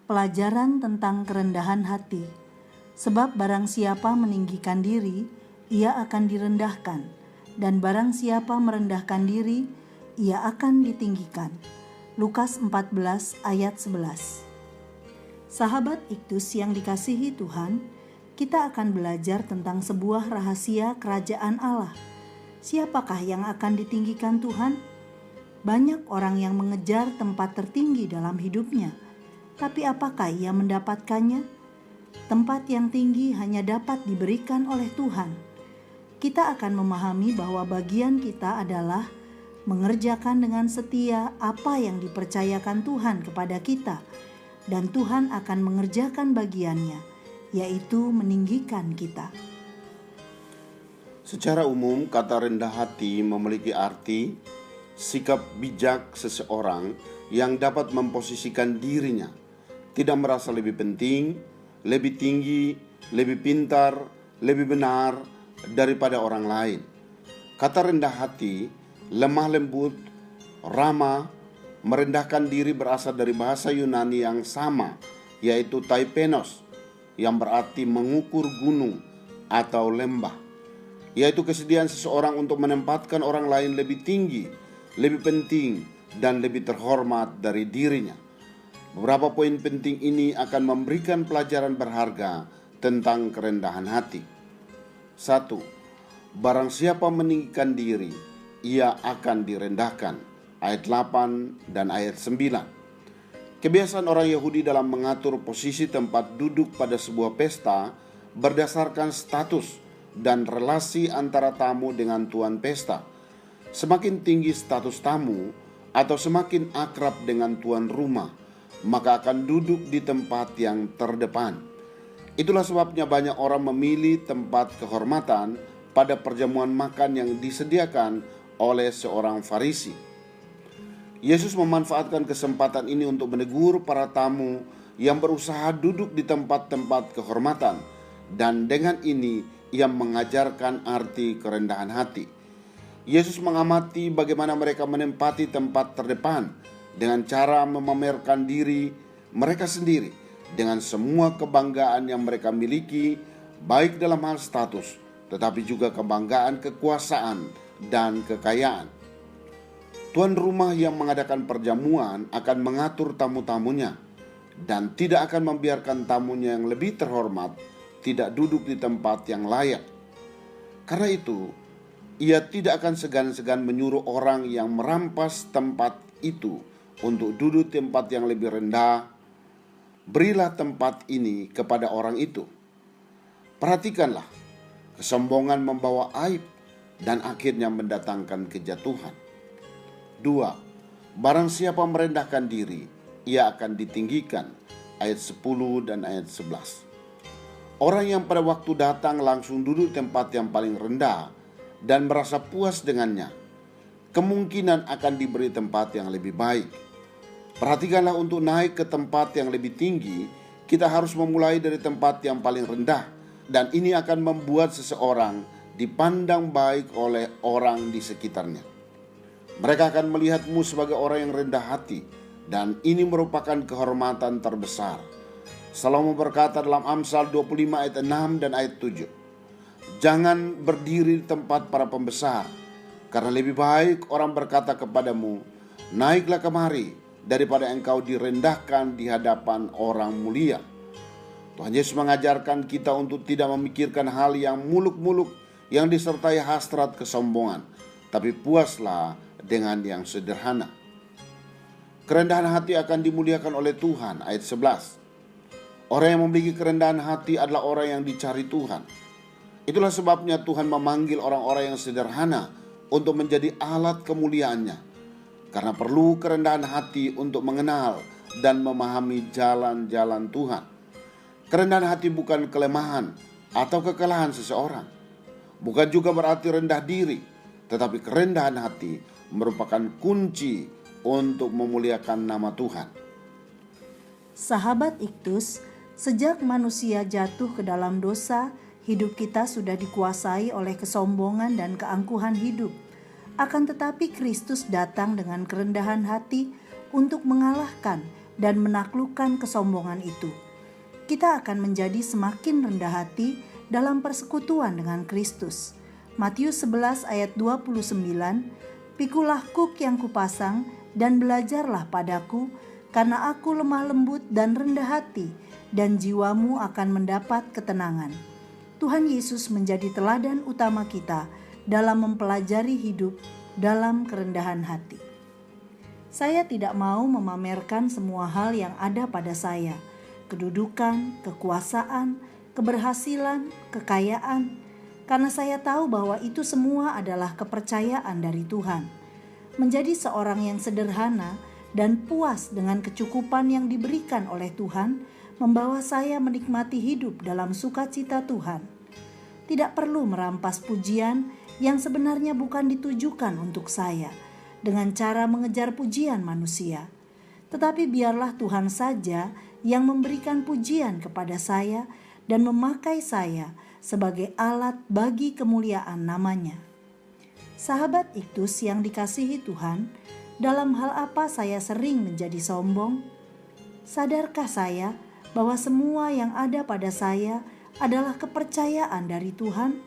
Pelajaran tentang kerendahan hati. Sebab barang siapa meninggikan diri, ia akan direndahkan, dan barang siapa merendahkan diri, ia akan ditinggikan. Lukas 14 ayat 11. Sahabat Iktus yang dikasihi Tuhan, kita akan belajar tentang sebuah rahasia kerajaan Allah. Siapakah yang akan ditinggikan Tuhan? Banyak orang yang mengejar tempat tertinggi dalam hidupnya, tapi apakah ia mendapatkannya? Tempat yang tinggi hanya dapat diberikan oleh Tuhan. Kita akan memahami bahwa bagian kita adalah mengerjakan dengan setia apa yang dipercayakan Tuhan kepada kita, dan Tuhan akan mengerjakan bagiannya, yaitu meninggikan kita. Secara umum, kata rendah hati memiliki arti sikap bijak seseorang yang dapat memposisikan dirinya, tidak merasa lebih penting, lebih tinggi, lebih pintar, lebih benar daripada orang lain. Kata rendah hati, lemah lembut, ramah, merendahkan diri berasal dari bahasa Yunani yang sama, yaitu taipenos, yang berarti mengukur gunung atau lembah, yaitu kesediaan seseorang untuk menempatkan orang lain lebih tinggi, lebih penting, dan lebih terhormat dari dirinya. Beberapa poin penting ini akan memberikan pelajaran berharga tentang kerendahan hati. 1. Barang siapa meninggikan diri, ia akan direndahkan. Ayat 8 dan ayat 9. Kebiasaan orang Yahudi dalam mengatur posisi tempat duduk pada sebuah pesta berdasarkan status dan relasi antara tamu dengan tuan pesta. Semakin tinggi status tamu atau semakin akrab dengan tuan rumah, maka akan duduk di tempat yang terdepan. Itulah sebabnya banyak orang memilih tempat kehormatan pada perjamuan makan yang disediakan oleh seorang Farisi. Yesus memanfaatkan kesempatan ini untuk menegur para tamu yang berusaha duduk di tempat-tempat kehormatan, dan dengan ini ia mengajarkan arti kerendahan hati. Yesus mengamati bagaimana mereka menempati tempat terdepan dengan cara memamerkan diri mereka sendiri dengan semua kebanggaan yang mereka miliki, baik dalam hal status, tetapi juga kebanggaan kekuasaan dan kekayaan. Tuan rumah yang mengadakan perjamuan akan mengatur tamu-tamunya dan tidak akan membiarkan tamunya yang lebih terhormat tidak duduk di tempat yang layak. Karena itu, ia tidak akan segan-segan menyuruh orang yang merampas tempat itu untuk duduk di tempat yang lebih rendah. Berilah tempat ini kepada orang itu. Perhatikanlah, kesombongan membawa aib dan akhirnya mendatangkan kejatuhan. 2. Barang siapa merendahkan diri, ia akan ditinggikan. Ayat 10 dan ayat 11. Orang yang pada waktu datang langsung duduk tempat yang paling rendah dan merasa puas dengannya, kemungkinan akan diberi tempat yang lebih baik. Perhatikanlah, untuk naik ke tempat yang lebih tinggi, kita harus memulai dari tempat yang paling rendah, dan ini akan membuat seseorang dipandang baik oleh orang di sekitarnya. Mereka akan melihatmu sebagai orang yang rendah hati, dan ini merupakan kehormatan terbesar. Salomo berkata dalam Amsal 25 ayat 6 dan ayat 7, "Jangan berdiri di tempat para pembesar, karena lebih baik orang berkata kepadamu, naiklah kemari, daripada engkau direndahkan di hadapan orang mulia." Tuhan Yesus mengajarkan kita untuk tidak memikirkan hal yang muluk-muluk yang disertai hasrat kesombongan, tapi puaslah dengan yang sederhana. Kerendahan hati akan dimuliakan oleh Tuhan. Ayat 11. Orang yang memiliki kerendahan hati adalah orang yang dicari Tuhan. Itulah sebabnya Tuhan memanggil orang-orang yang sederhana untuk menjadi alat kemuliaannya, karena perlu kerendahan hati untuk mengenal dan memahami jalan-jalan Tuhan. Kerendahan hati bukan kelemahan atau kekalahan seseorang. Bukan juga berarti rendah diri, tetapi kerendahan hati merupakan kunci untuk memuliakan nama Tuhan. Sahabat Iktus, sejak manusia jatuh ke dalam dosa, hidup kita sudah dikuasai oleh kesombongan dan keangkuhan hidup. Akan tetapi Kristus datang dengan kerendahan hati untuk mengalahkan dan menaklukkan kesombongan itu. Kita akan menjadi semakin rendah hati dalam persekutuan dengan Kristus. Matius 11 ayat 29, "Pikulah kuk yang kupasang dan belajarlah padaku, karena aku lemah lembut dan rendah hati, dan jiwamu akan mendapat ketenangan." Tuhan Yesus menjadi teladan utama kita dalam mempelajari hidup dalam kerendahan hati. Saya tidak mau memamerkan semua hal yang ada pada saya, kedudukan, kekuasaan, keberhasilan, kekayaan, karena saya tahu bahwa itu semua adalah kepercayaan dari Tuhan. Menjadi seorang yang sederhana dan puas dengan kecukupan yang diberikan oleh Tuhan membawa saya menikmati hidup dalam sukacita Tuhan. Tidak perlu merampas pujian yang sebenarnya bukan ditujukan untuk saya dengan cara mengejar pujian manusia. Tetapi biarlah Tuhan saja yang memberikan pujian kepada saya dan memakai saya sebagai alat bagi kemuliaan namanya. Sahabat Iktus yang dikasihi Tuhan, dalam hal apa saya sering menjadi sombong? Sadarkah saya bahwa semua yang ada pada saya adalah kepercayaan dari Tuhan?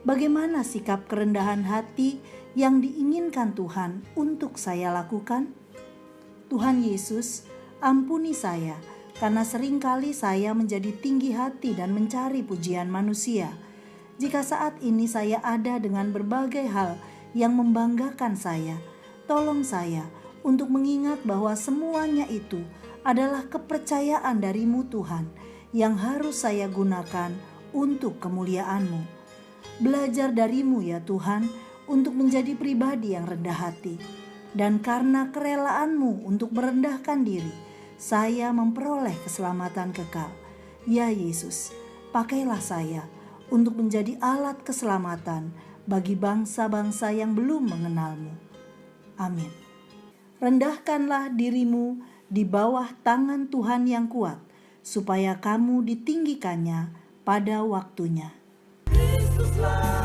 Bagaimana sikap kerendahan hati yang diinginkan Tuhan untuk saya lakukan? Tuhan Yesus, ampuni saya karena seringkali saya menjadi tinggi hati dan mencari pujian manusia. Jika saat ini saya ada dengan berbagai hal yang membanggakan saya, tolong saya untuk mengingat bahwa semuanya itu adalah kepercayaan dari-Mu Tuhan yang harus saya gunakan untuk kemuliaan-Mu. Belajar dari-Mu ya Tuhan untuk menjadi pribadi yang rendah hati. Dan karena kerelaan-Mu untuk merendahkan diri, saya memperoleh keselamatan kekal. Ya Yesus, pakailah saya untuk menjadi alat keselamatan bagi bangsa-bangsa yang belum mengenal-Mu. Amin. Rendahkanlah dirimu di bawah tangan Tuhan yang kuat, supaya kamu ditinggikannya pada waktunya. Kristuslah